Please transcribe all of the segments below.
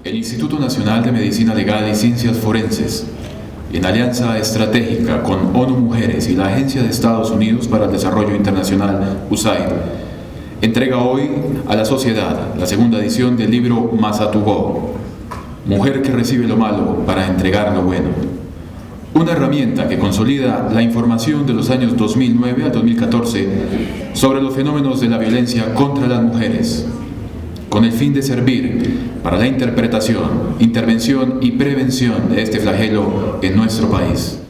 El Instituto Nacional de Medicina Legal y Ciencias Forenses, en alianza estratégica con ONU Mujeres y la Agencia de Estados Unidos para el Desarrollo Internacional, USAID, entrega hoy a la sociedad la segunda edición del libro Masatugó, Mujer que recibe lo malo para entregar lo bueno. Una herramienta que consolida la información de los años 2009 al 2014 sobre los fenómenos de la violencia contra las mujeres, con el fin de servir para la interpretación, intervención y prevención de este flagelo en nuestro país.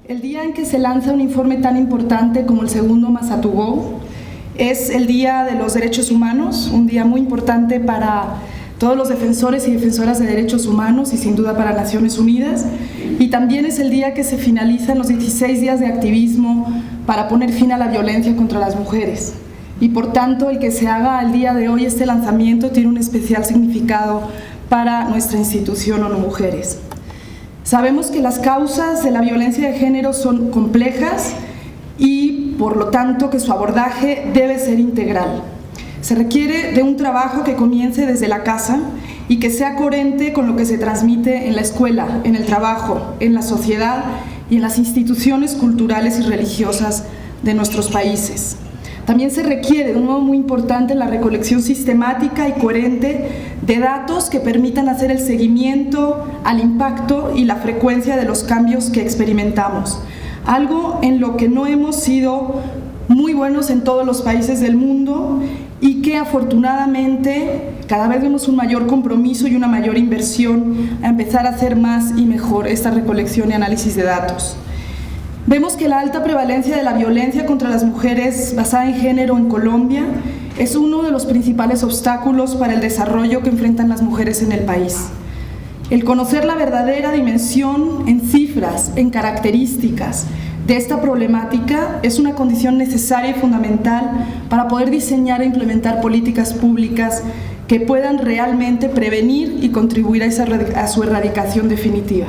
El día en que se lanza un informe tan importante como el segundo Masatugó es el Día de los Derechos Humanos, un día muy importante para todos los defensores y defensoras de derechos humanos y sin duda para Naciones Unidas, y también es el día que se finalizan los 16 días de activismo para poner fin a la violencia contra las mujeres. Y por tanto, el que se haga al día de hoy este lanzamiento tiene un especial significado para nuestra institución ONU Mujeres. Sabemos que las causas de la violencia de género son complejas y, por lo tanto, que su abordaje debe ser integral. Se requiere de un trabajo que comience desde la casa y que sea coherente con lo que se transmite en la escuela, en el trabajo, en la sociedad y en las instituciones culturales y religiosas de nuestros países. También se requiere, de un modo muy importante, la recolección sistemática y coherente de datos que permitan hacer el seguimiento al impacto y la frecuencia de los cambios que experimentamos. Algo en lo que no hemos sido muy buenos en todos los países del mundo y que afortunadamente cada vez vemos un mayor compromiso y una mayor inversión a empezar a hacer más y mejor esta recolección y análisis de datos. Vemos que la alta prevalencia de la violencia contra las mujeres basada en género en Colombia es uno de los principales obstáculos para el desarrollo que enfrentan las mujeres en el país. El conocer la verdadera dimensión en cifras, en características de esta problemática es una condición necesaria y fundamental para poder diseñar e implementar políticas públicas que puedan realmente prevenir y contribuir a su erradicación definitiva.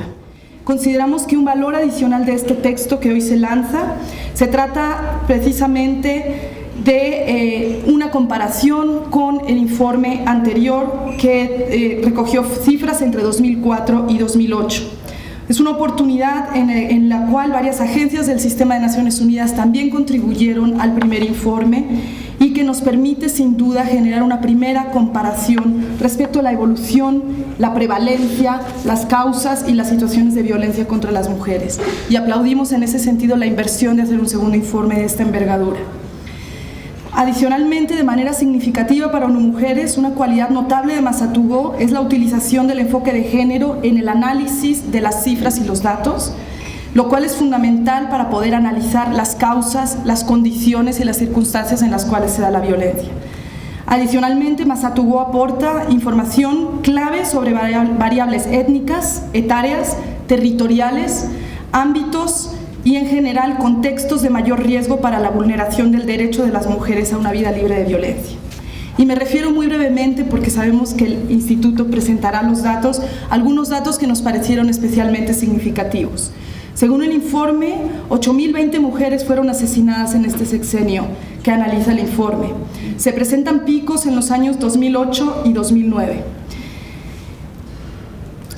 Consideramos que un valor adicional de este texto que hoy se lanza se trata precisamente de una comparación con el informe anterior que recogió cifras entre 2004 y 2008. Es una oportunidad en la cual varias agencias del sistema de Naciones Unidas también contribuyeron al primer informe y que nos permite sin duda generar una primera comparación respecto a la evolución, la prevalencia, las causas y las situaciones de violencia contra las mujeres. Y aplaudimos en ese sentido la inversión de hacer un segundo informe de esta envergadura. Adicionalmente, de manera significativa para ONU Mujeres, una cualidad notable de Masatugó es la utilización del enfoque de género en el análisis de las cifras y los datos, lo cual es fundamental para poder analizar las causas, las condiciones y las circunstancias en las cuales se da la violencia. Adicionalmente, Masatugó aporta información clave sobre variables étnicas, etarias, territoriales, ámbitos y en general contextos de mayor riesgo para la vulneración del derecho de las mujeres a una vida libre de violencia. Y me refiero muy brevemente porque sabemos que el Instituto presentará los datos, algunos datos que nos parecieron especialmente significativos. Según el informe, 8.020 mujeres fueron asesinadas en este sexenio que analiza el informe. Se presentan picos en los años 2008 y 2009.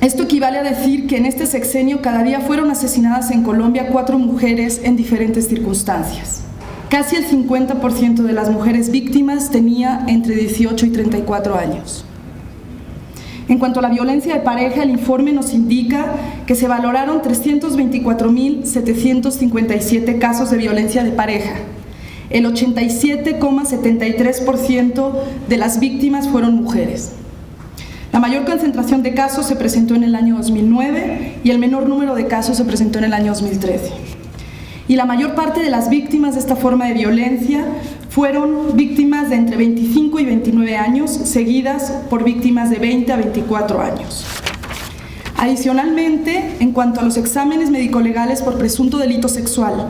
Esto equivale a decir que en este sexenio cada día fueron asesinadas en Colombia 4 mujeres en diferentes circunstancias. Casi el 50% de las mujeres víctimas tenía entre 18 y 34 años. En cuanto a la violencia de pareja, el informe nos indica que se valoraron 324.757 casos de violencia de pareja. El 87,73% de las víctimas fueron mujeres. La mayor concentración de casos se presentó en el año 2009 y el menor número de casos se presentó en el año 2013. Y la mayor parte de las víctimas de esta forma de violencia fueron víctimas de entre 25 y 29 años, seguidas por víctimas de 20 a 24 años. Adicionalmente, en cuanto a los exámenes médico-legales por presunto delito sexual,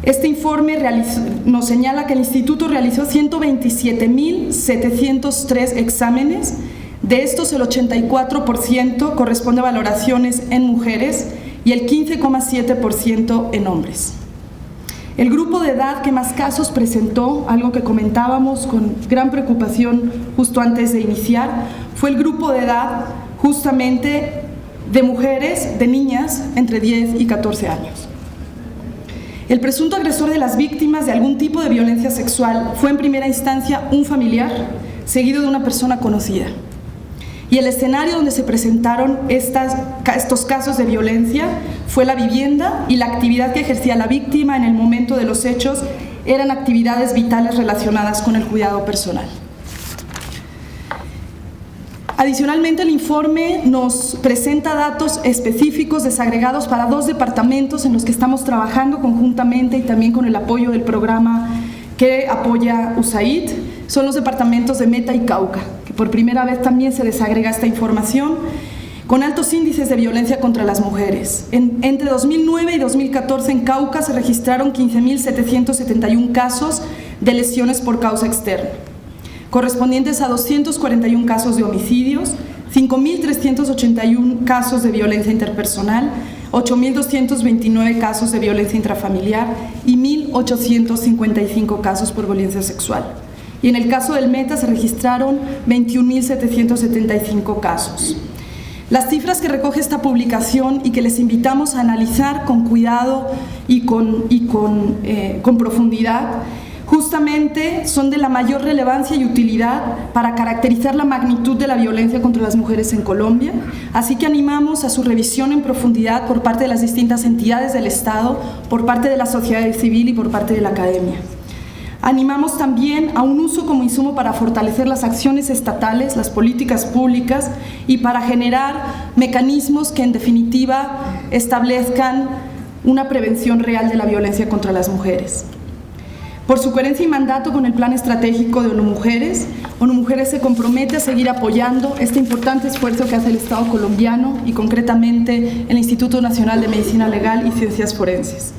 este informe nos señala que el Instituto realizó 127.703 exámenes. De estos, el 84% corresponde a valoraciones en mujeres y el 15,7% en hombres. El grupo de edad que más casos presentó, algo que comentábamos con gran preocupación justo antes de iniciar, fue el grupo de edad justamente de mujeres, de niñas entre 10 y 14 años. El presunto agresor de las víctimas de algún tipo de violencia sexual fue en primera instancia un familiar, seguido de una persona conocida. Y el escenario donde se presentaron estos casos de violencia fue la vivienda, y la actividad que ejercía la víctima en el momento de los hechos eran actividades vitales relacionadas con el cuidado personal. Adicionalmente, el informe nos presenta datos específicos desagregados para 2 departamentos en los que estamos trabajando conjuntamente y también con el apoyo del programa que apoya USAID. Son los departamentos de Meta y Cauca, que por primera vez también se desagrega esta información, con altos índices de violencia contra las mujeres. Entre 2009 y 2014 en Cauca se registraron 15.771 casos de lesiones por causa externa, correspondientes a 241 casos de homicidios, 5.381 casos de violencia interpersonal, 8.229 casos de violencia intrafamiliar y 1.855 casos por violencia sexual. Y en el caso del Meta se registraron 21.775 casos. Las cifras que recoge esta publicación y que les invitamos a analizar con cuidado y con profundidad, justamente son de la mayor relevancia y utilidad para caracterizar la magnitud de la violencia contra las mujeres en Colombia, así que animamos a su revisión en profundidad por parte de las distintas entidades del Estado, por parte de la sociedad civil y por parte de la academia. Animamos también a un uso como insumo para fortalecer las acciones estatales, las políticas públicas y para generar mecanismos que en definitiva establezcan una prevención real de la violencia contra las mujeres. Por su coherencia y mandato con el Plan Estratégico de ONU Mujeres se compromete a seguir apoyando este importante esfuerzo que hace el Estado colombiano y concretamente el Instituto Nacional de Medicina Legal y Ciencias Forenses.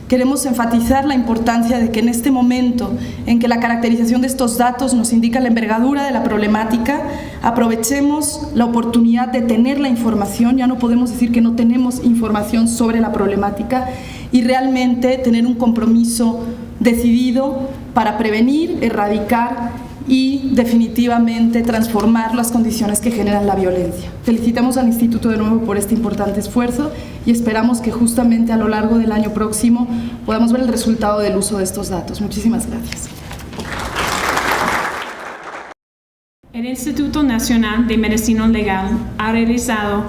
Queremos enfatizar la importancia de que en este momento en que la caracterización de estos datos nos indica la envergadura de la problemática, aprovechemos la oportunidad de tener la información, ya no podemos decir que no tenemos información sobre la problemática, y realmente tener un compromiso decidido para prevenir, erradicar y definitivamente transformar las condiciones que generan la violencia. Felicitamos al Instituto de nuevo por este importante esfuerzo y esperamos que justamente a lo largo del año próximo podamos ver el resultado del uso de estos datos. Muchísimas gracias. El Instituto Nacional de Medicina Legal ha realizado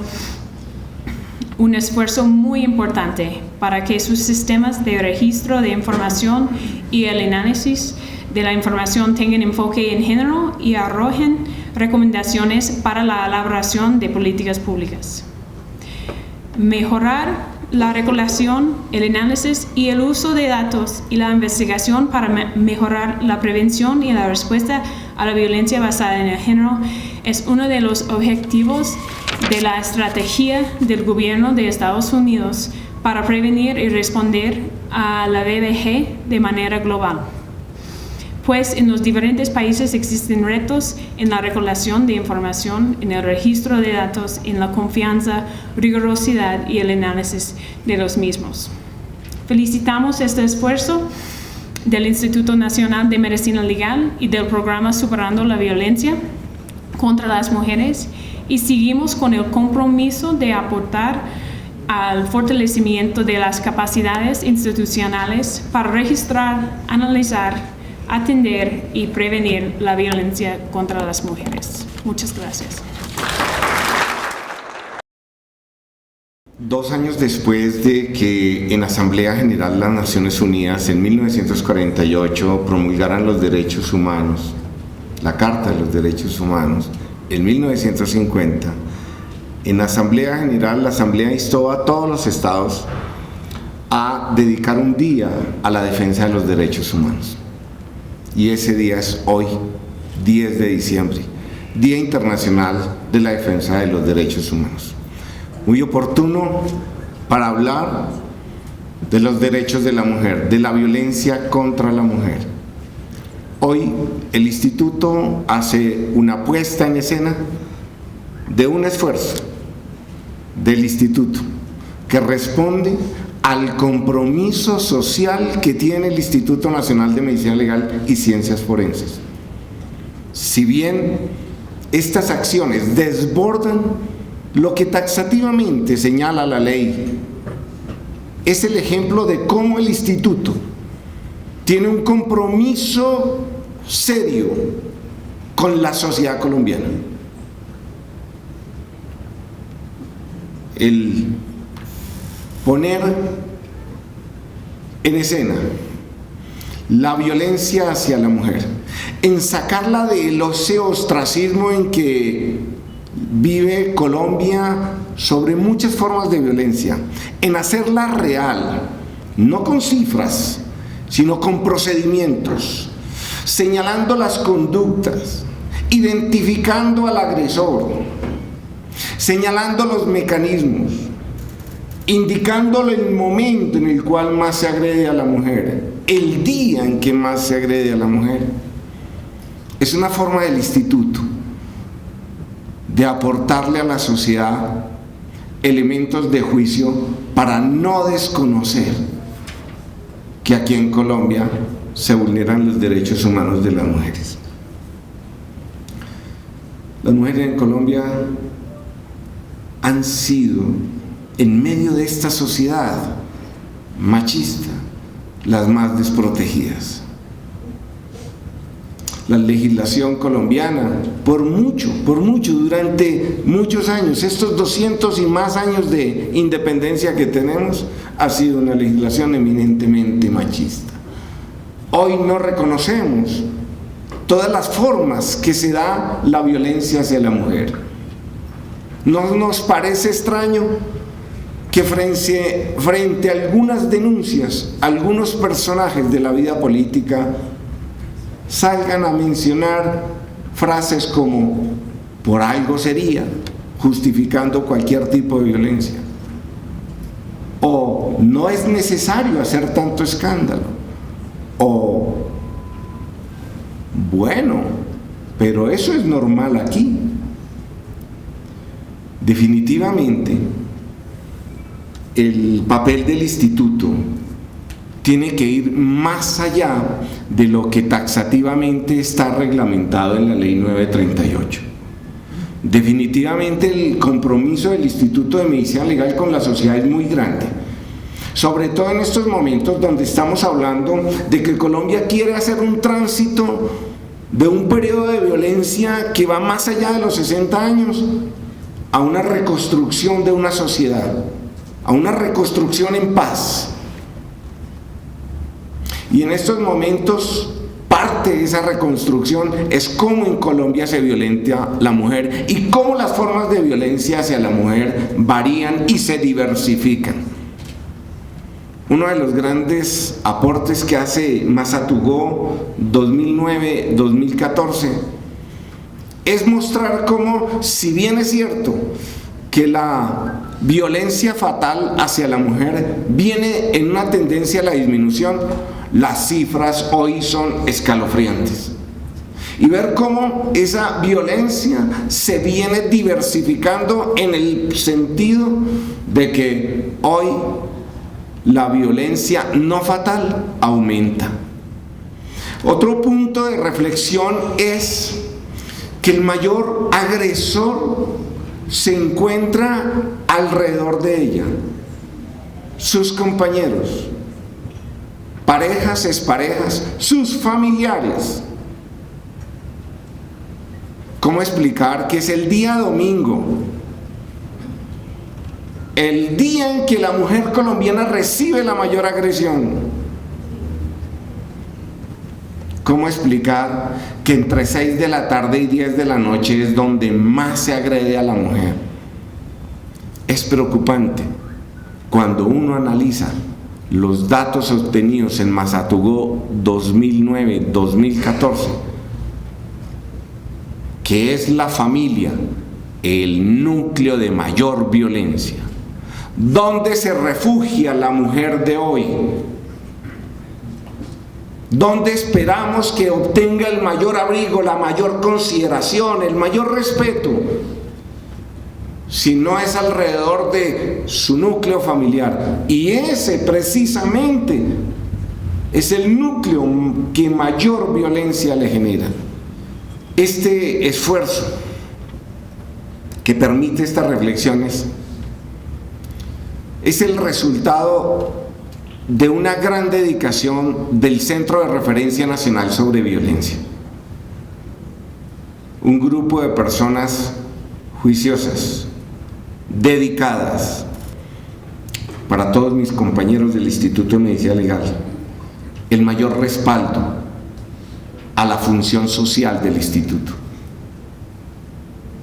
un esfuerzo muy importante para que sus sistemas de registro de información y el análisis de la información tengan enfoque en género y arrojen recomendaciones para la elaboración de políticas públicas. Mejorar la regulación, el análisis y el uso de datos y la investigación para mejorar la prevención y la respuesta a la violencia basada en el género es uno de los objetivos de la estrategia del gobierno de Estados Unidos para prevenir y responder a la VBG de manera global. Pues en los diferentes países existen retos en la recolección de información, en el registro de datos, en la confianza, rigurosidad y el análisis de los mismos. Felicitamos este esfuerzo del Instituto Nacional de Medicina Legal y del programa Superando la Violencia contra las Mujeres y seguimos con el compromiso de aportar al fortalecimiento de las capacidades institucionales para registrar, analizar, atender y prevenir la violencia contra las mujeres. Muchas gracias. 2 años después de que en Asamblea General de las Naciones Unidas en 1948 promulgaran los derechos humanos, la Carta de los Derechos Humanos, en 1950, en Asamblea General, la Asamblea instó a todos los estados a dedicar un día a la defensa de los derechos humanos. Y ese día es hoy, 10 de diciembre, Día Internacional de la Defensa de los Derechos Humanos. Muy oportuno para hablar de los derechos de la mujer, de la violencia contra la mujer. Hoy el Instituto hace una puesta en escena de un esfuerzo del Instituto que responde al compromiso social que tiene el Instituto Nacional de Medicina Legal y Ciencias Forenses. Si bien estas acciones desbordan lo que taxativamente señala la ley, es el ejemplo de cómo el instituto tiene un compromiso serio con la sociedad colombiana. El poner en escena la violencia hacia la mujer, en sacarla del ostracismo en que vive Colombia sobre muchas formas de violencia, en hacerla real, no con cifras, sino con procedimientos, señalando las conductas, identificando al agresor, señalando los mecanismos, indicándole el momento en el cual más se agrede a la mujer, el día en que más se agrede a la mujer. Es una forma del instituto de aportarle a la sociedad elementos de juicio para no desconocer que aquí en Colombia se vulneran los derechos humanos de las mujeres. Las mujeres en Colombia han sido, en medio de esta sociedad machista, las más desprotegidas. La legislación colombiana, por mucho, durante muchos años, estos 200 y más años de independencia que tenemos, ha sido una legislación eminentemente machista. Hoy no reconocemos todas las formas que se da la violencia hacia la mujer. ¿No nos parece extraño que frente a algunas denuncias, algunos personajes de la vida política salgan a mencionar frases como "por algo sería", justificando cualquier tipo de violencia, o "no es necesario hacer tanto escándalo", o "bueno, pero eso es normal aquí"? Definitivamente, el papel del instituto tiene que ir más allá de lo que taxativamente está reglamentado en la Ley 938. Definitivamente el compromiso del Instituto de Medicina Legal con la sociedad es muy grande, sobre todo en estos momentos donde estamos hablando de que Colombia quiere hacer un tránsito de un periodo de violencia que va más allá de los 60 años a una reconstrucción de una sociedad, a una reconstrucción en paz. Y en estos momentos, parte de esa reconstrucción es cómo en Colombia se violenta la mujer y cómo las formas de violencia hacia la mujer varían y se diversifican. Uno de los grandes aportes que hace Mazatugó 2009-2014 es mostrar cómo, si bien es cierto que la violencia fatal hacia la mujer viene en una tendencia a la disminución, las cifras hoy son escalofriantes. Y ver cómo esa violencia se viene diversificando en el sentido de que hoy la violencia no fatal aumenta. Otro punto de reflexión es que el mayor agresor se encuentra alrededor de ella, sus compañeros, parejas, exparejas, sus familiares. ¿Cómo explicar que es el día domingo, el día en que la mujer colombiana recibe la mayor agresión? ¿Cómo explicar que entre 6 de la tarde y 10 de la noche es donde más se agrede a la mujer? Es preocupante cuando uno analiza los datos obtenidos en Mazatugó 2009-2014, que es la familia el núcleo de mayor violencia. ¿Dónde se refugia la mujer de hoy? ¿Dónde esperamos que obtenga el mayor abrigo, la mayor consideración, el mayor respeto? si no es alrededor de su núcleo familiar. Y ese precisamente es el núcleo que mayor violencia le genera. Este esfuerzo que permite estas reflexiones es el resultado de una gran dedicación del Centro de Referencia Nacional sobre Violencia. Un grupo de personas juiciosas, dedicadas. Para todos mis compañeros del Instituto de Medicina Legal, el mayor respaldo a la función social del instituto.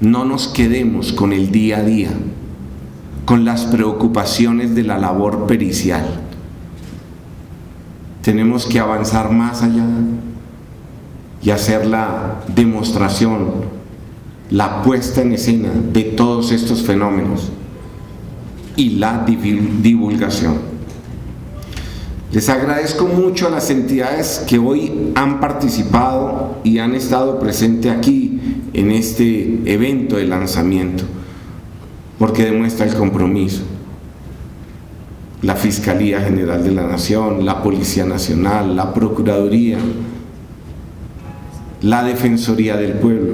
No nos quedemos con el día a día, con las preocupaciones de la labor pericial. Tenemos que avanzar más allá y hacer la demostración, la puesta en escena de todos estos fenómenos y la divulgación. Les agradezco mucho a las entidades que hoy han participado y han estado presentes aquí en este evento de lanzamiento, porque demuestra el compromiso. La Fiscalía General de la Nación, la Policía Nacional, la Procuraduría, la Defensoría del Pueblo.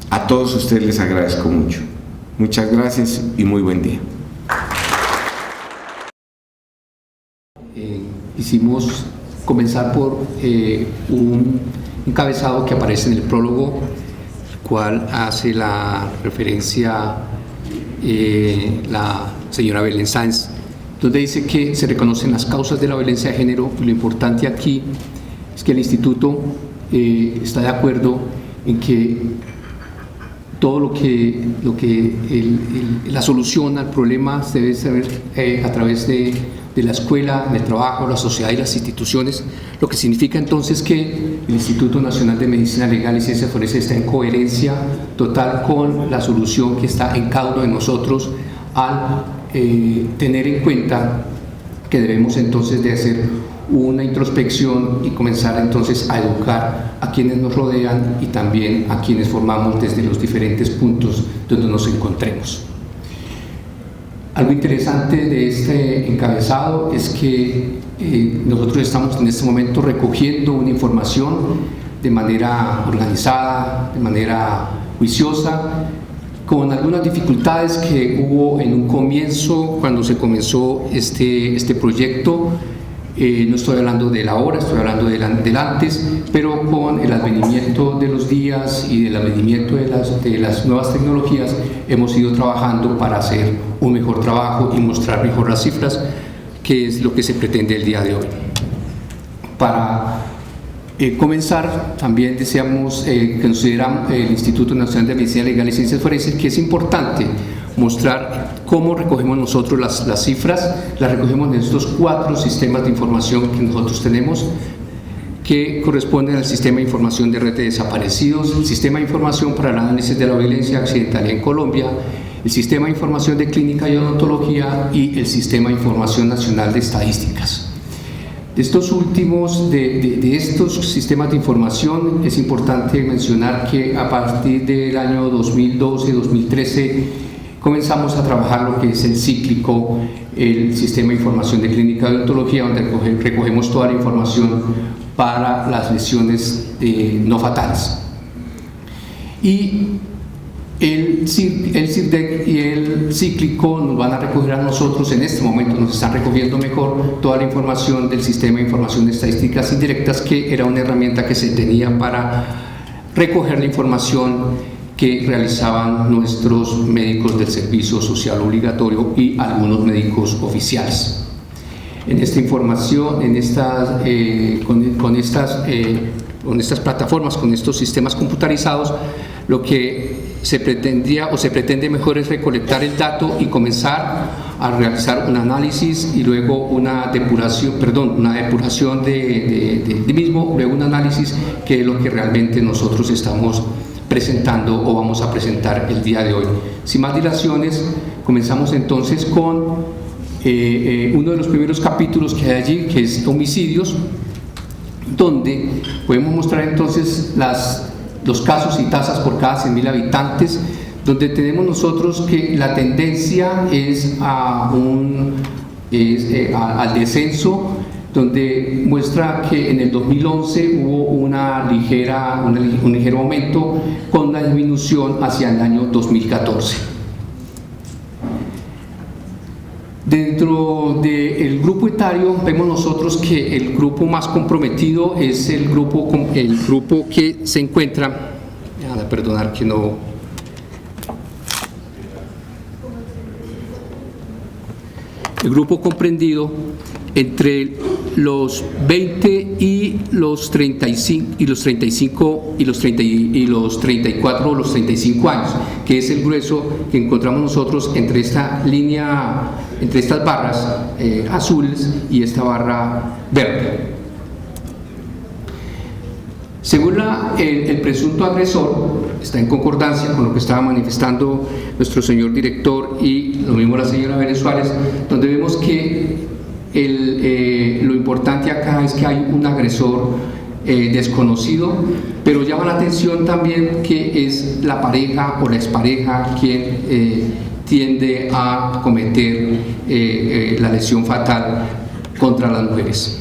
A todos ustedes les agradezco mucho. Muchas gracias y muy buen día. Quisimos comenzar por un encabezado que aparece en el prólogo, el cual hace la referencia la señora Belén Sáenz, donde dice que se reconocen las causas de la violencia de género, y lo importante aquí es que el instituto está de acuerdo en que todo la solución al problema debe ser a través de la escuela, del trabajo, la sociedad y las instituciones, lo que significa entonces que el Instituto Nacional de Medicina Legal y Ciencias Forenses está en coherencia total con la solución que está en cada uno de nosotros, al tener en cuenta que debemos entonces de hacer una introspección y comenzar entonces a educar a quienes nos rodean y también a quienes formamos desde los diferentes puntos donde nos encontremos. Algo interesante de este encabezado es que nosotros estamos en este momento recogiendo una información de manera organizada, de manera juiciosa, con algunas dificultades que hubo en un comienzo, cuando se comenzó este proyecto. No estoy hablando de la hora, estoy hablando del antes, pero con el advenimiento de los días y del advenimiento de las nuevas tecnologías hemos ido trabajando para hacer un mejor trabajo y mostrar mejor las cifras, que es lo que se pretende el día de hoy. Para comenzar, también deseamos considerar el Instituto Nacional de Medicina Legal y Ciencias Forenses que es importante mostrar cómo recogemos nosotros las cifras. Las recogemos en estos 4 sistemas de información que nosotros tenemos, que corresponden al Sistema de Información de Red de Desaparecidos, el Sistema de Información para el Análisis de la Violencia Accidental en Colombia, el Sistema de Información de Clínica y Odontología y el Sistema de Información Nacional de Estadísticas. De estos últimos, de estos sistemas de información, es importante mencionar que a partir del año 2012-2013 comenzamos a trabajar lo que es el cíclico, el Sistema de Información de Clínica y Odontología, donde recogemos toda la información para las lesiones no fatales. Y el CIRDEC y el cíclico nos van a recoger a nosotros, en este momento nos están recogiendo mejor toda la información del Sistema de Información de Estadísticas Indirectas, que era una herramienta que se tenía para recoger la información que realizaban nuestros médicos del servicio social obligatorio y algunos médicos oficiales. En esta información, con estas plataformas, con estos sistemas computarizados, lo que se pretendía o se pretende mejor es recolectar el dato y comenzar a realizar un análisis y luego una depuración de mismo, luego un análisis, que es lo que realmente nosotros estamos presentando o vamos a presentar el día de hoy. Sin más dilaciones, comenzamos entonces con uno de los primeros capítulos que hay allí, que es homicidios, donde podemos mostrar entonces los casos y tasas por cada 100.000 habitantes, donde tenemos nosotros que la tendencia es al descenso, donde muestra que en el 2011 hubo un ligero aumento con una disminución hacia el año 2014. Dentro del grupo etario vemos nosotros que el grupo más comprometido es el grupo que se encuentra, perdonar que no, el grupo comprendido entre los 20 y los 35 y los 35 y los 30 y los 34 o los 35 años, que es el grueso que encontramos nosotros entre esta línea, entre estas barras azules y esta barra verde. Según el presunto agresor, está en concordancia con lo que estaba manifestando nuestro señor director y lo mismo la señora Vélez Suárez, donde vemos que lo importante acá es que hay un agresor desconocido, pero llama la atención también que es la pareja o la expareja quien tiende a cometer la lesión fatal contra las mujeres.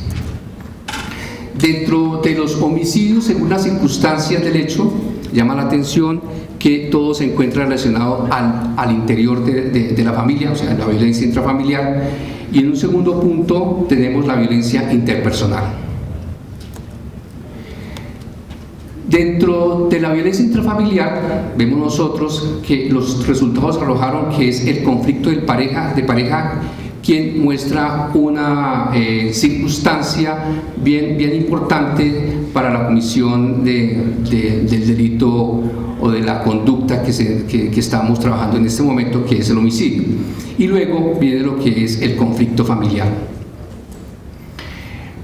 Dentro de los homicidios, según las circunstancias del hecho, llama la atención que todo se encuentra relacionado al interior de la familia, o sea, la violencia intrafamiliar, y en un segundo punto tenemos la violencia interpersonal. Dentro de la violencia intrafamiliar vemos nosotros que los resultados arrojaron que es el conflicto de pareja quien muestra una circunstancia bien importante para la comisión del delito o de la conducta que estamos trabajando en este momento, que es el homicidio. Y luego viene lo que es el conflicto familiar.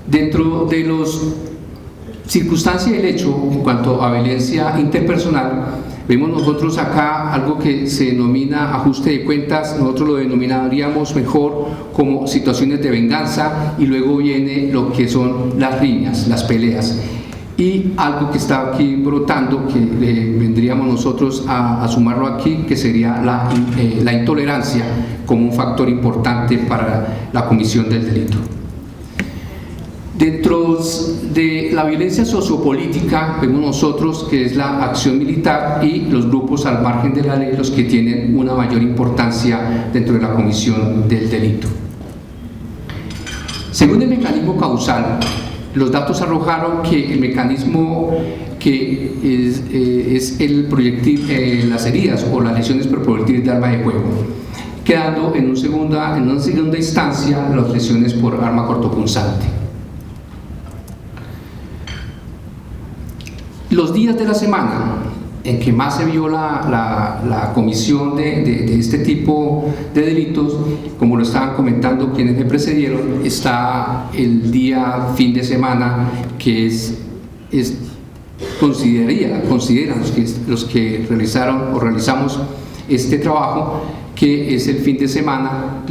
Dentro de las circunstancias del hecho, en cuanto a violencia interpersonal, vemos nosotros acá algo que se denomina ajuste de cuentas. Nosotros lo denominaríamos mejor como situaciones de venganza, y luego viene lo que son las riñas, las peleas, y algo que está aquí brotando que vendríamos nosotros a sumarlo aquí, que sería la intolerancia como un factor importante para la comisión del delito. Dentro de la violencia sociopolítica vemos nosotros que es la acción militar y los grupos al margen de la ley los que tienen una mayor importancia dentro de la comisión del delito. Según el mecanismo causal, los datos arrojaron que el mecanismo que es el proyectil, las heridas o las lesiones por proyectil de arma de fuego, quedando en una segunda instancia las lesiones por arma cortopunzante. Los días de la semana en que más se vio la comisión de este tipo de delitos, como lo estaban comentando quienes me precedieron, está el día fin de semana, que consideran los que realizaron o realizamos este trabajo, que es el fin de semana,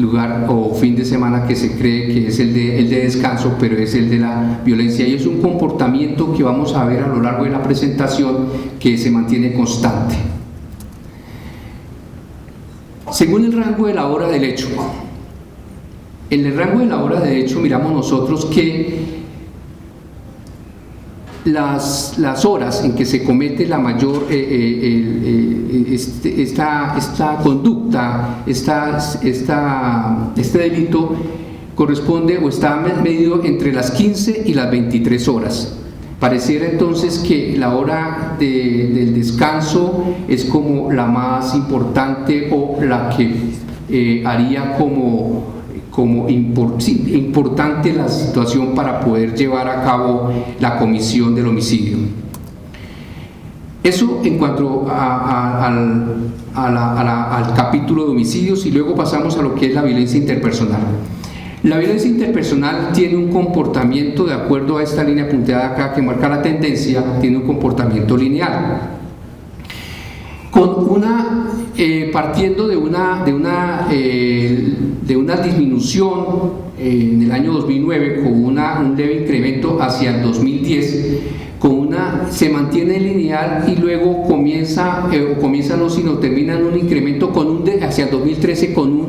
fin de semana que se cree que es el de descanso, pero es el de la violencia, y es un comportamiento que vamos a ver a lo largo de la presentación que se mantiene constante. Según el rango de la hora del hecho, en el rango de la hora del hecho miramos nosotros que las horas en que se comete la mayor esta conducta, este delito corresponde o está medido entre las 15 y las 23 horas. Pareciera entonces que la hora del descanso es como la más importante o la que haría como importante la situación para poder llevar a cabo la comisión del homicidio. Eso en cuanto al capítulo de homicidios, y luego pasamos a lo que es la violencia interpersonal. La violencia interpersonal tiene un comportamiento, de acuerdo a esta línea punteada acá que marca la tendencia, tiene un comportamiento lineal, con partiendo de una disminución en el año 2009, con un leve incremento hacia el 2010, con se mantiene lineal y luego comienza no, sino termina en un incremento hacia el 2013 con un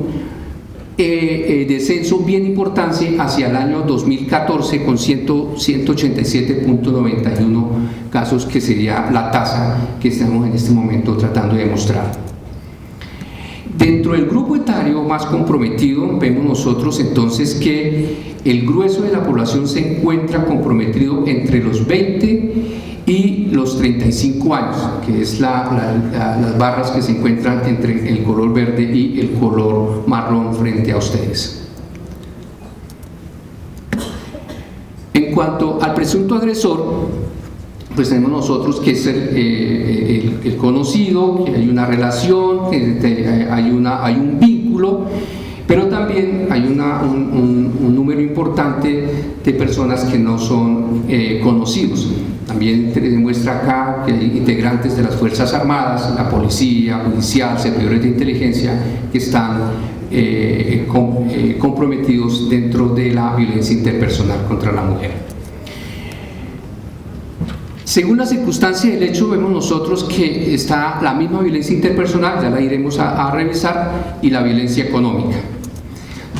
descenso bien importante hacia el año 2014 con 187.91 casos, que sería la tasa que estamos en este momento tratando de mostrar. Dentro del grupo etario más comprometido, vemos nosotros entonces que el grueso de la población se encuentra comprometido entre los 20 y los 35 años, que es las barras que se encuentran entre el color verde y el color marrón frente a ustedes. En cuanto al presunto agresor, pues tenemos nosotros que es el conocido, que hay una relación, que hay un vínculo, pero también hay un número importante de personas que no son conocidos. También demuestra acá que hay integrantes de las Fuerzas Armadas, la policía, judicial, servidores de inteligencia, que están comprometidos dentro de la violencia interpersonal contra la mujer. Según la circunstancia del hecho, vemos nosotros que está la misma violencia interpersonal, ya la iremos a revisar, y la violencia económica.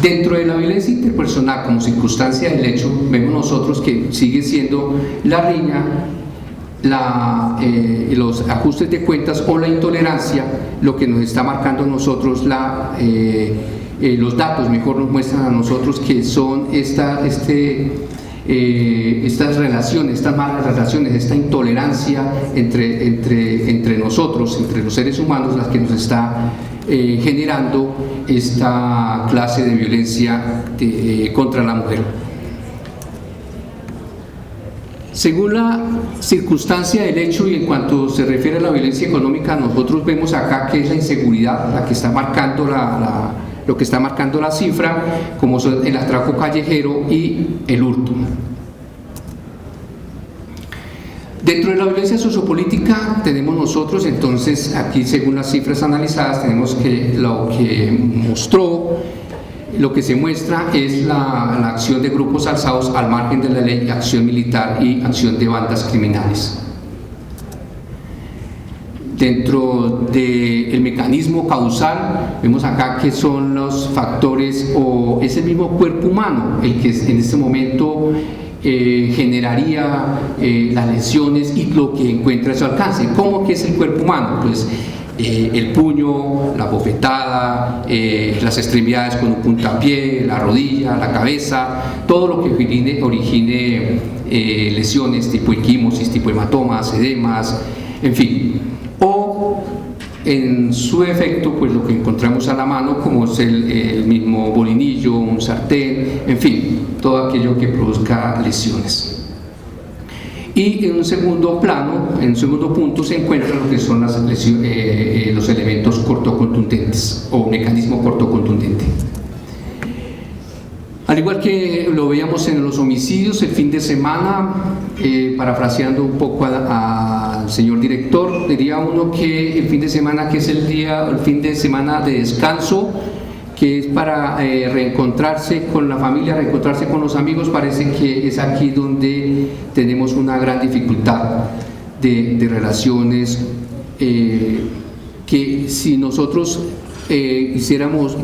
Dentro de la violencia interpersonal como circunstancia del hecho, vemos nosotros que sigue siendo la riña, los ajustes de cuentas o la intolerancia lo que nos está marcando a nosotros los datos, mejor nos muestran a nosotros que son estas relaciones, estas malas relaciones, esta intolerancia entre nosotros, entre los seres humanos, las que nos está generando esta clase de violencia contra la mujer. Según la circunstancia del hecho y en cuanto se refiere a la violencia económica, nosotros vemos acá que es la inseguridad la que está marcando lo que está marcando la cifra, como son el atraco callejero y el hurto. Dentro de la violencia sociopolítica tenemos nosotros, entonces, aquí según las cifras analizadas, tenemos que lo que se muestra es la acción de grupos alzados al margen de la ley, acción militar y acción de bandas criminales. Dentro del mecanismo causal, vemos acá que son los factores o es el mismo cuerpo humano el que en este momento generaría las lesiones y lo que encuentra a su alcance. ¿Cómo que es el cuerpo humano? Pues el puño, la bofetada, las extremidades con un puntapié, la rodilla, la cabeza, todo lo que origine lesiones tipo equimosis, tipo hematomas, edemas, en fin. O en su efecto, pues lo que encontramos a la mano, como es el mismo bolinillo, un sartén, en fin, todo aquello que produzca lesiones. Y en un segundo plano, en un segundo punto, se encuentran lo que son los elementos cortocontundentes o mecanismo cortocontundente. Al igual que lo veíamos en los homicidios, el fin de semana, parafraseando un poco al señor director, diría uno que el fin de semana, que es el fin de semana de descanso, que es para reencontrarse con la familia, reencontrarse con los amigos, parece que es aquí donde tenemos una gran dificultad de relaciones, que si nosotros quisiéramos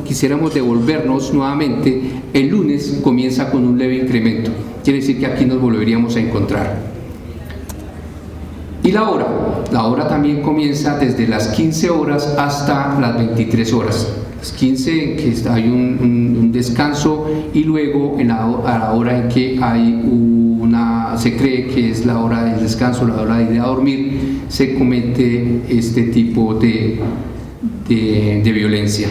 devolvernos nuevamente, el lunes comienza con un leve incremento, quiere decir que aquí nos volveríamos a encontrar. Y la hora también comienza desde las 15 horas hasta las 23 horas. Las 15 en que hay un descanso y luego a la hora en que hay se cree que es la hora del descanso, la hora de ir a dormir, se comete este tipo de violencia.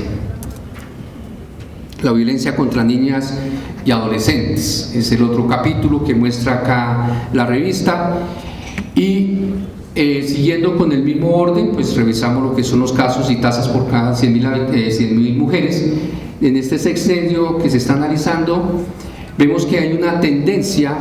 La violencia contra niñas y adolescentes es el otro capítulo que muestra acá la revista. Y siguiendo con el mismo orden, pues revisamos lo que son los casos y tasas por cada 100.000 mujeres. En este sexenio que se está analizando, vemos que hay una tendencia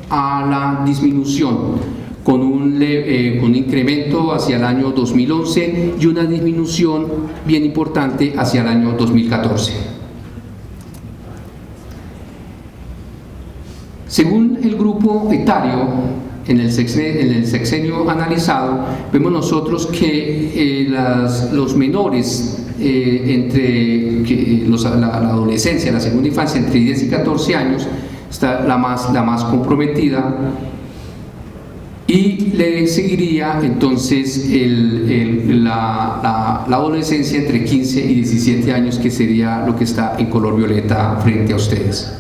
a la disminución, con un incremento hacia el año 2011 y una disminución bien importante hacia el año 2014. Según el grupo etario, en el sexenio analizado, vemos nosotros que los menores entre la adolescencia, la segunda infancia, entre 10 y 14 años, está la más comprometida, y le seguiría entonces la adolescencia entre 15 y 17 años, que sería lo que está en color violeta frente a ustedes.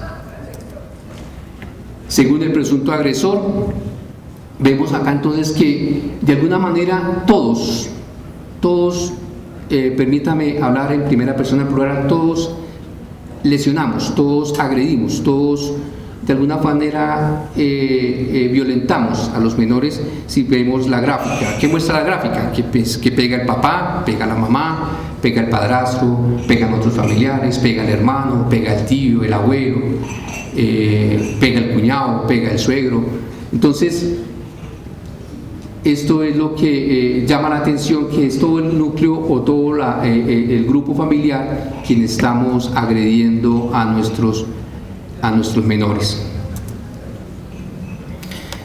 Según el presunto agresor, vemos acá entonces que de alguna manera todos, permítame hablar en primera persona plural, todos lesionamos, todos agredimos, todos de alguna manera violentamos a los menores. Si vemos la gráfica, ¿qué muestra la gráfica? Que pega el papá, pega la mamá, pega el padrastro, pegan otros familiares, pega el hermano, pega el tío, el abuelo, pega el cuñado, pega el suegro. Entonces, esto es lo que llama la atención, que es todo el núcleo o todo el grupo familiar quien estamos agrediendo a nuestros menores.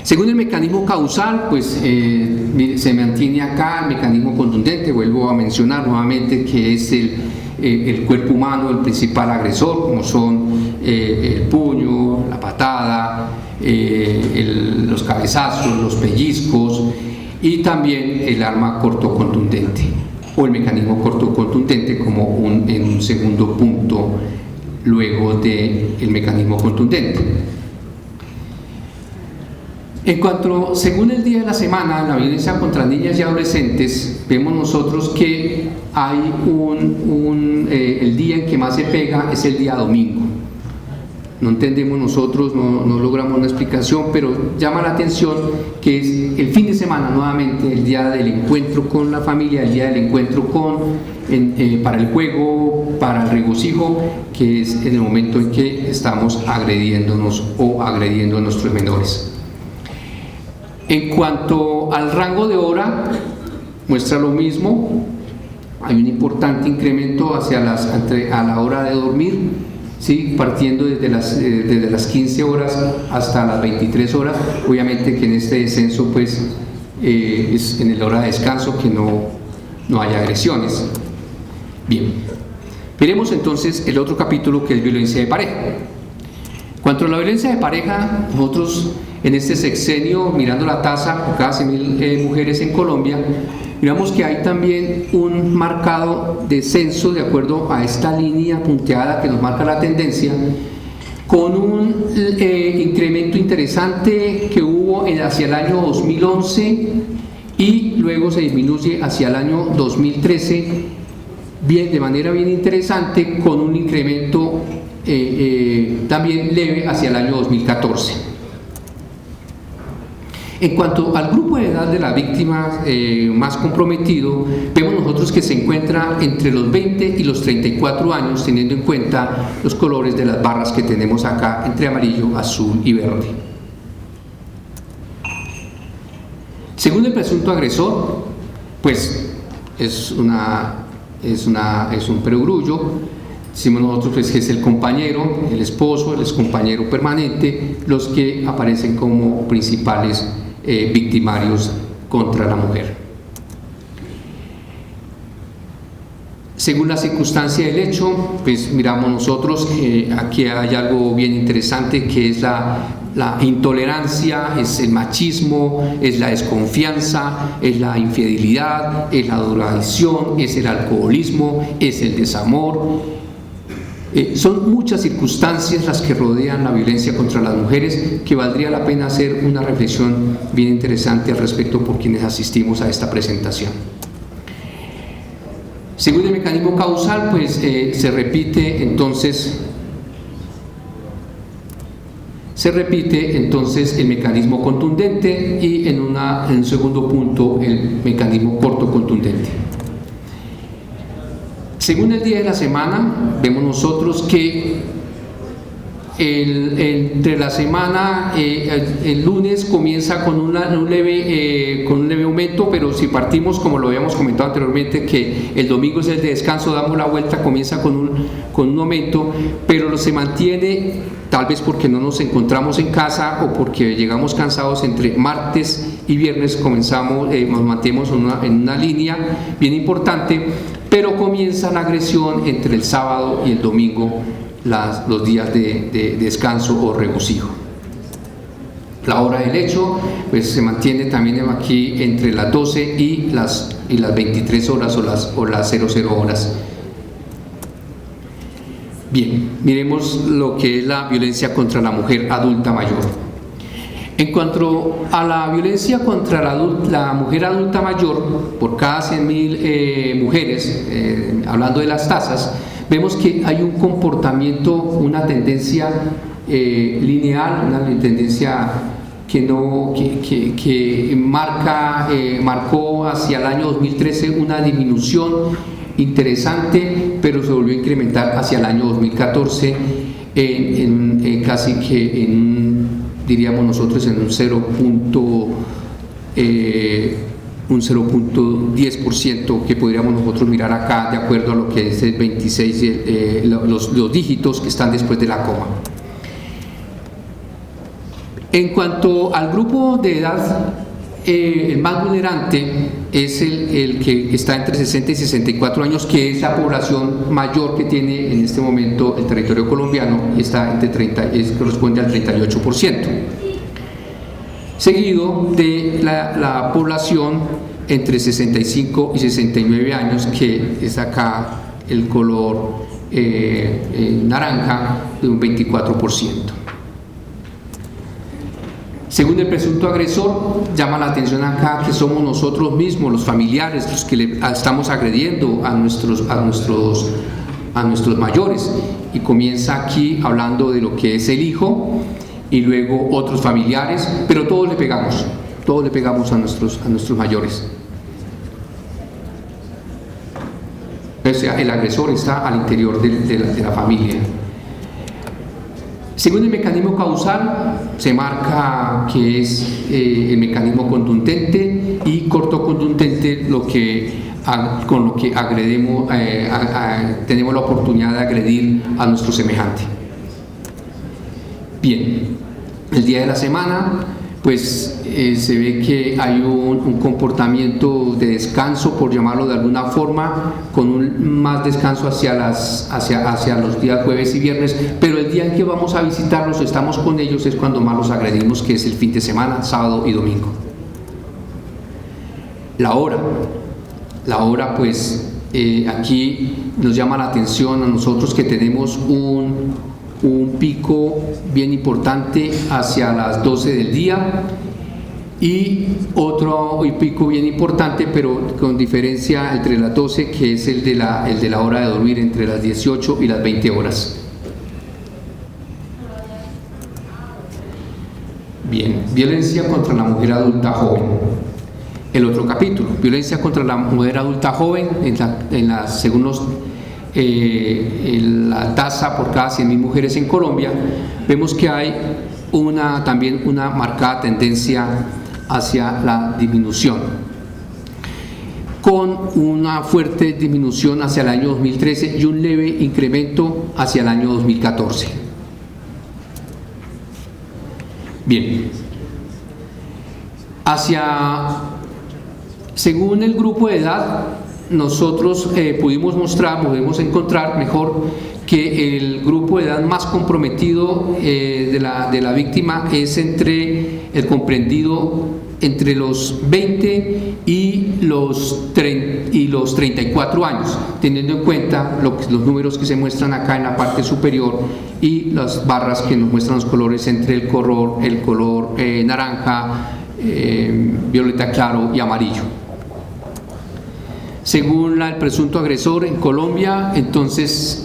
Según el mecanismo causal, pues se mantiene acá el mecanismo contundente. Vuelvo a mencionar nuevamente que es el cuerpo humano el principal agresor, como son el puño, la patada, los cabezazos, los pellizcos, y también el arma cortocontundente o el mecanismo cortocontundente como en un segundo punto luego del mecanismo contundente. En cuanto, según el día de la semana, la violencia contra niñas y adolescentes, vemos nosotros que hay el día en que más se pega es el día domingo. No entendemos nosotros, no logramos una explicación, pero llama la atención que es el fin de semana, nuevamente, el día del encuentro con la familia, el día del encuentro para el juego, para el regocijo, que es en el momento en que estamos agrediéndonos o agrediendo a nuestros menores. En cuanto al rango de hora, muestra lo mismo. Hay un importante incremento a la hora de dormir, ¿sí? Partiendo desde las 15 horas hasta las 23 horas. Obviamente que en este descenso pues es en la hora de descanso, que no haya agresiones. Bien, veremos entonces el otro capítulo, que es violencia de pareja. En cuanto a la violencia de pareja, nosotros en este sexenio, mirando la tasa por cada 100.000 mujeres en Colombia, miramos que hay también un marcado descenso de acuerdo a esta línea punteada que nos marca la tendencia, con un incremento interesante que hubo hacia el año 2011 y luego se disminuye hacia el año 2013, de manera bien interesante, con un incremento también leve hacia el año 2014. En cuanto al grupo de edad de la víctima más comprometido, vemos nosotros que se encuentra entre los 20 y los 34 años, teniendo en cuenta los colores de las barras que tenemos acá, entre amarillo, azul y verde. Según el presunto agresor, pues es un perogrullo. Decimos nosotros pues, que es el compañero, el esposo, el excompañero permanente, los que aparecen como principales victimarios contra la mujer. Según la circunstancia del hecho, pues miramos nosotros que aquí hay algo bien interesante, que es la intolerancia, es el machismo, es la desconfianza, es la infidelidad, es la drogadicción, es el alcoholismo, es el desamor. Son muchas circunstancias las que rodean la violencia contra las mujeres, que valdría la pena hacer una reflexión bien interesante al respecto por quienes asistimos a esta presentación. Según el mecanismo causal, pues se repite entonces el mecanismo contundente y en un segundo punto el mecanismo corto contundente. Según el día de la semana, vemos nosotros que entre la semana, el lunes comienza con un leve aumento, pero si partimos, como lo habíamos comentado anteriormente, que el domingo es el de descanso, damos la vuelta, comienza con un aumento, pero se mantiene, tal vez porque no nos encontramos en casa o porque llegamos cansados, entre martes y viernes nos mantenemos en una línea bien importante, pero comienza la agresión entre el sábado y el domingo, los días de descanso o regocijo. La hora del hecho pues se mantiene también aquí entre las 12 y las 23 horas o las 00 horas. Bien, miremos lo que es la violencia contra la mujer adulta mayor. En cuanto a la violencia contra la mujer adulta mayor, por cada 100.000 mujeres, hablando de las tasas, vemos que hay un comportamiento, una tendencia lineal, una tendencia que marcó hacia el año 2013 una disminución interesante, pero se volvió a incrementar hacia el año 2014 casi que diríamos nosotros en un 0.10% que podríamos nosotros mirar acá, de acuerdo a lo que es el 26, los dígitos que están después de la coma. En cuanto al grupo de edad, el más vulnerante es el que está entre 60 y 64 años, que es la población mayor que tiene en este momento el territorio colombiano, y está corresponde al 38%. Seguido de la población entre 65 y 69 años, que es acá el color naranja, de un 24%. Según el presunto agresor, llama la atención acá que somos nosotros mismos, los familiares, los que le estamos agrediendo a nuestros mayores, y comienza aquí hablando de lo que es el hijo y luego otros familiares, pero todos le pegamos a nuestros mayores. O sea, el agresor está al interior de la familia. Según el mecanismo causal, se marca que es el mecanismo contundente y cortocontundente, con lo que agredimos, tenemos la oportunidad de agredir a nuestro semejante. Bien, el día de la semana, pues se ve que hay un comportamiento de descanso, por llamarlo de alguna forma, con más descanso hacia los días jueves y viernes, pero el día en que vamos a visitarlos, estamos con ellos, es cuando más los agredimos, que es el fin de semana, sábado y domingo. La hora, pues aquí nos llama la atención a nosotros que tenemos un pico bien importante hacia las 12 del día, y otro pico bien importante, pero con diferencia, entre las 12, que es el de la hora de dormir, entre las 18 y las 20 horas. Bien, violencia contra la mujer adulta joven. El otro capítulo, violencia contra la mujer adulta joven, según la tasa por cada 100.000 mujeres en Colombia, vemos que hay también una marcada tendencia hacia la disminución, con una fuerte disminución hacia el año 2013 y un leve incremento hacia el año 2014. Bien, según el grupo de edad, nosotros pudimos encontrar mejor que el grupo de edad más comprometido de la víctima es el comprendido entre los 20 y los 34 años, teniendo en cuenta los números que se muestran acá en la parte superior y las barras que nos muestran los colores entre el color naranja, violeta claro y amarillo. Según el presunto agresor en Colombia, entonces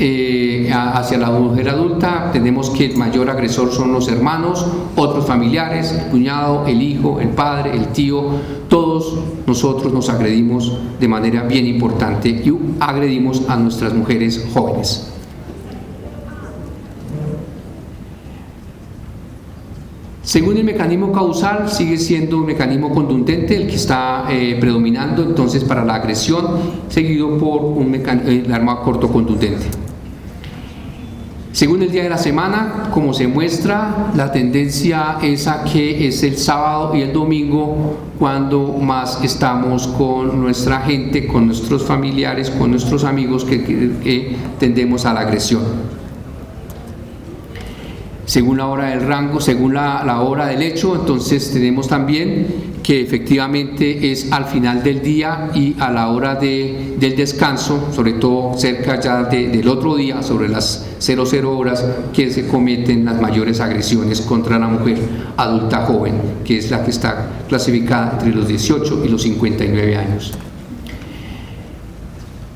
hacia la mujer adulta tenemos que el mayor agresor son los hermanos, otros familiares, el cuñado, el hijo, el padre, el tío. Todos nosotros nos agredimos de manera bien importante y agredimos a nuestras mujeres jóvenes. Según el mecanismo causal, sigue siendo un mecanismo contundente el que está predominando entonces para la agresión, seguido por el arma corto contundente. Según el día de la semana, como se muestra, la tendencia es a que es el sábado y el domingo cuando más estamos con nuestra gente, con nuestros familiares, con nuestros amigos que tendemos a la agresión. Según la hora del rango, según la hora del hecho, entonces tenemos también que efectivamente es al final del día y a la hora del descanso, sobre todo cerca ya del otro día, sobre las 00 horas, que se cometen las mayores agresiones contra la mujer adulta joven, que es la que está clasificada entre los 18 y los 59 años.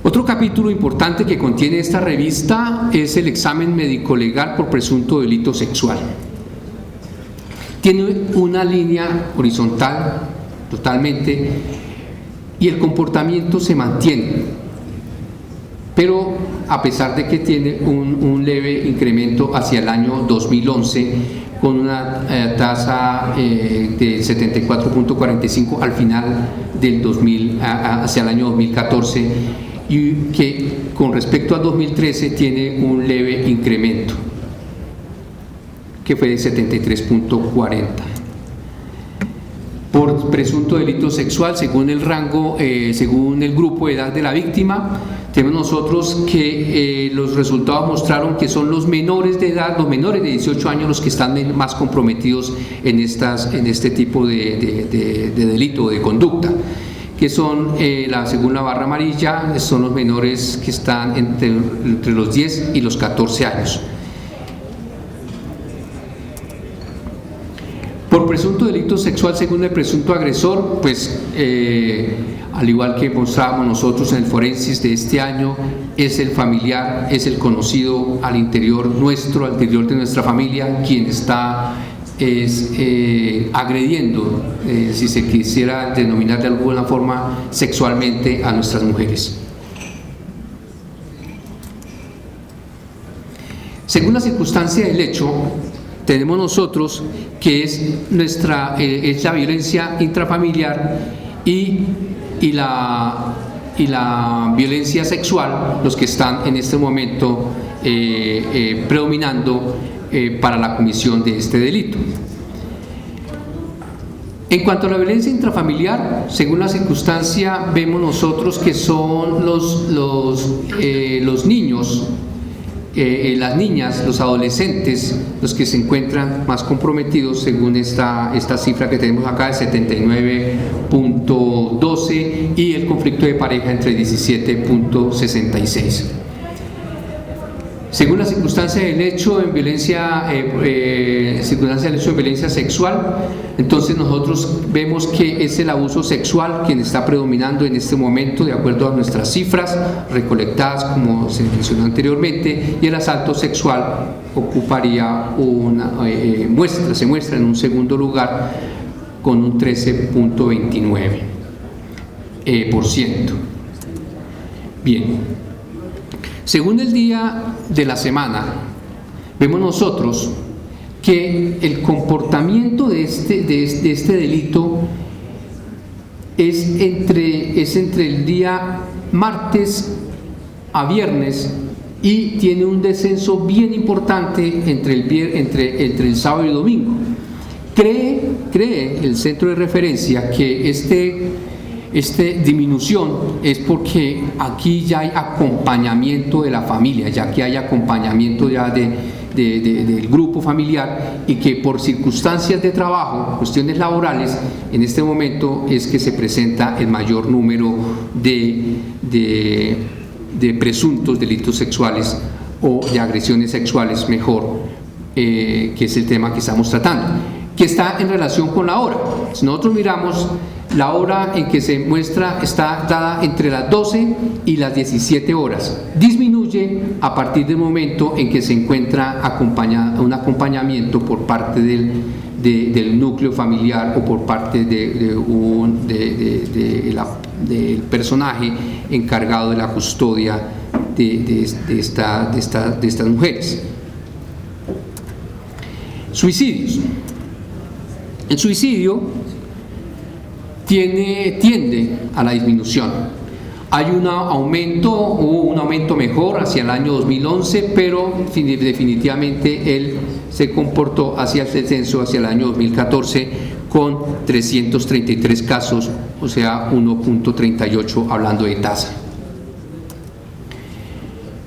Otro capítulo importante que contiene esta revista es el examen médico-legal por presunto delito sexual. Tiene una línea horizontal totalmente y el comportamiento se mantiene, pero a pesar de que tiene un leve incremento hacia el año 2011 con una tasa de 74.45 al final del 2000 hacia el año 2014, y que con respecto al 2013 tiene un leve incremento que fue de 73.40. Por presunto delito sexual, según el rango, según el grupo de edad de la víctima, tenemos nosotros que los resultados mostraron que son los menores de edad, los menores de 18 años los que están más comprometidos en este tipo de delito, de conducta, que son, según la barra amarilla, son los menores que están entre los 10 y los 14 años. Por presunto delito sexual, según el presunto agresor, pues al igual que mostrábamos nosotros en el forensis de este año, es el familiar, es el conocido al interior nuestro, al interior de nuestra familia, quien está agrediendo, si se quisiera denominar de alguna forma, sexualmente a nuestras mujeres. Según la circunstancia del hecho, tenemos nosotros que es la violencia intrafamiliar y la violencia sexual los que están en este momento predominando para la comisión de este delito. En cuanto a la violencia intrafamiliar, según la circunstancia, vemos nosotros que son los niños, las niñas, los adolescentes, los que se encuentran más comprometidos, según esta cifra que tenemos acá de 79.12, y el conflicto de pareja entre 17.66. Según la circunstancia del hecho en violencia sexual, entonces nosotros vemos que es el abuso sexual quien está predominando en este momento, de acuerdo a nuestras cifras recolectadas, como se mencionó anteriormente, y el asalto sexual ocuparía se muestra en un segundo lugar con un 13.29%. Bien. Según el día de la semana, vemos nosotros que el comportamiento de este delito es entre el día martes a viernes y tiene un descenso bien importante entre el sábado y el domingo. Cree el centro de referencia que esta disminución es porque aquí ya hay acompañamiento de la familia, ya que hay acompañamiento ya del grupo familiar, y que por circunstancias de trabajo, cuestiones laborales, en este momento es que se presenta el mayor número de presuntos delitos sexuales o de agresiones sexuales, mejor, que es el tema que estamos tratando, que está en relación con la hora. Si nosotros miramos, la hora en que se muestra está dada entre las 12 y las 17 horas. Disminuye a partir del momento en que se encuentra un acompañamiento por parte del núcleo familiar o por parte del personaje encargado de la custodia de estas mujeres. Suicidios. El suicidio tiende a la disminución. Hubo un aumento mejor hacia el año 2011, pero definitivamente él se comportó hacia el descenso hacia el año 2014 con 333 casos, o sea 1.38 hablando de tasa.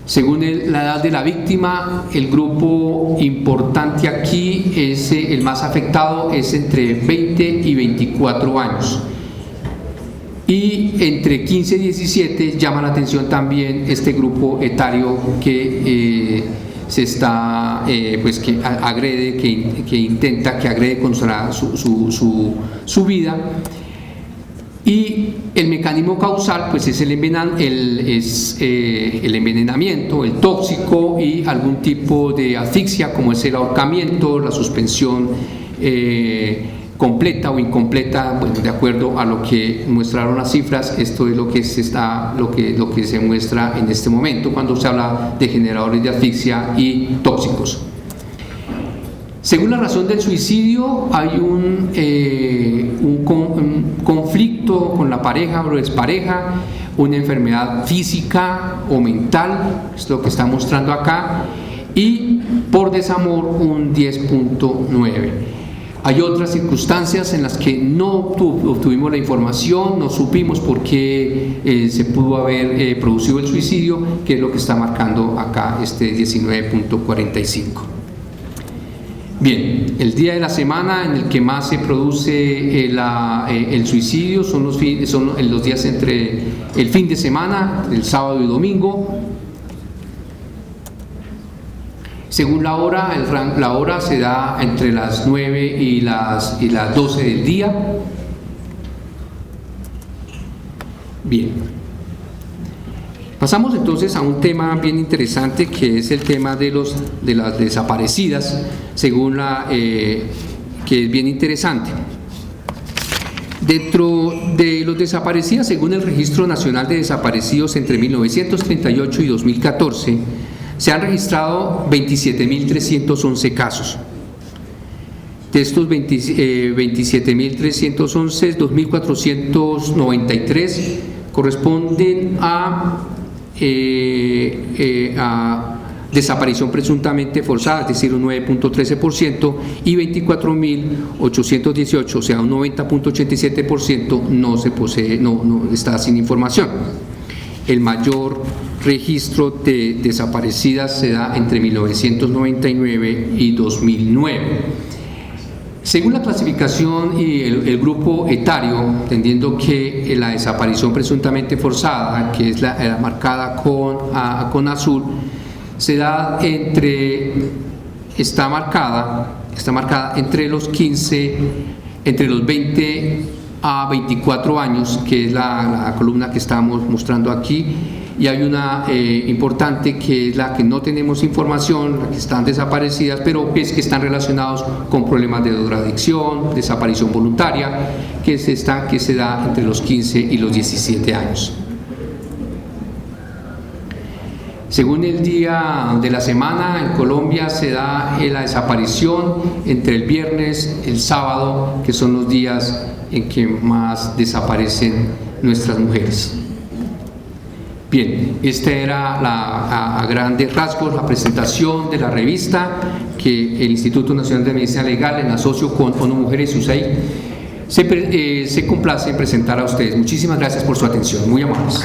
Según la edad de la víctima, el grupo importante aquí es el más afectado, es entre 20 y 24 años. Y entre 15 y 17 llama la atención también este grupo etario que que agrede, que agrede contra su vida. Y el mecanismo causal pues es el envenenamiento, el tóxico y algún tipo de asfixia como es el ahorcamiento, la suspensión completa o incompleta, bueno, de acuerdo a lo que mostraron las cifras. Esto es lo que se muestra en este momento cuando se habla de generadores de asfixia y tóxicos. Según la razón del suicidio, hay un conflicto con la pareja o expareja, una enfermedad física o mental, es lo que está mostrando acá, y por desamor un 10.9. Hay otras circunstancias en las que no obtuvimos la información, no supimos por qué se pudo haber producido el suicidio, que es lo que está marcando acá este 19.45. Bien, el día de la semana en el que más se produce el suicidio son los días entre el fin de semana, el sábado y domingo. Según la hora, la hora se da entre las 9 y las 12 del día. Bien. Pasamos entonces a un tema bien interesante que es el tema de las desaparecidas, según que es bien interesante. Dentro de los desaparecidas, según el Registro Nacional de Desaparecidos entre 1938 y 2014, se han registrado 27.311 casos. De estos 27.311, 2.493 corresponden a desaparición presuntamente forzada, es decir, un 9.13%, y 24.818, o sea, un 90.87% no se posee, no está sin información. El mayor registro de desaparecidas se da entre 1999 y 2009. Según la clasificación y el grupo etario, entendiendo que la desaparición presuntamente forzada, que es la marcada con azul, se da está marcada entre los 20 a 24 años, que es la columna que estamos mostrando aquí, y hay una importante que es la que no tenemos información, la que están desaparecidas, pero es que están relacionados con problemas de drogadicción, desaparición voluntaria, que se da entre los 15 y los 17 años. Según el día de la semana, en Colombia se da la desaparición entre el viernes y el sábado, que son los días en que más desaparecen nuestras mujeres. Bien, esta era a grandes rasgos la presentación de la revista que el Instituto Nacional de Medicina Legal, en asocio con ONU Mujeres y USAID, se complace en presentar a ustedes. Muchísimas gracias por su atención, muy amables.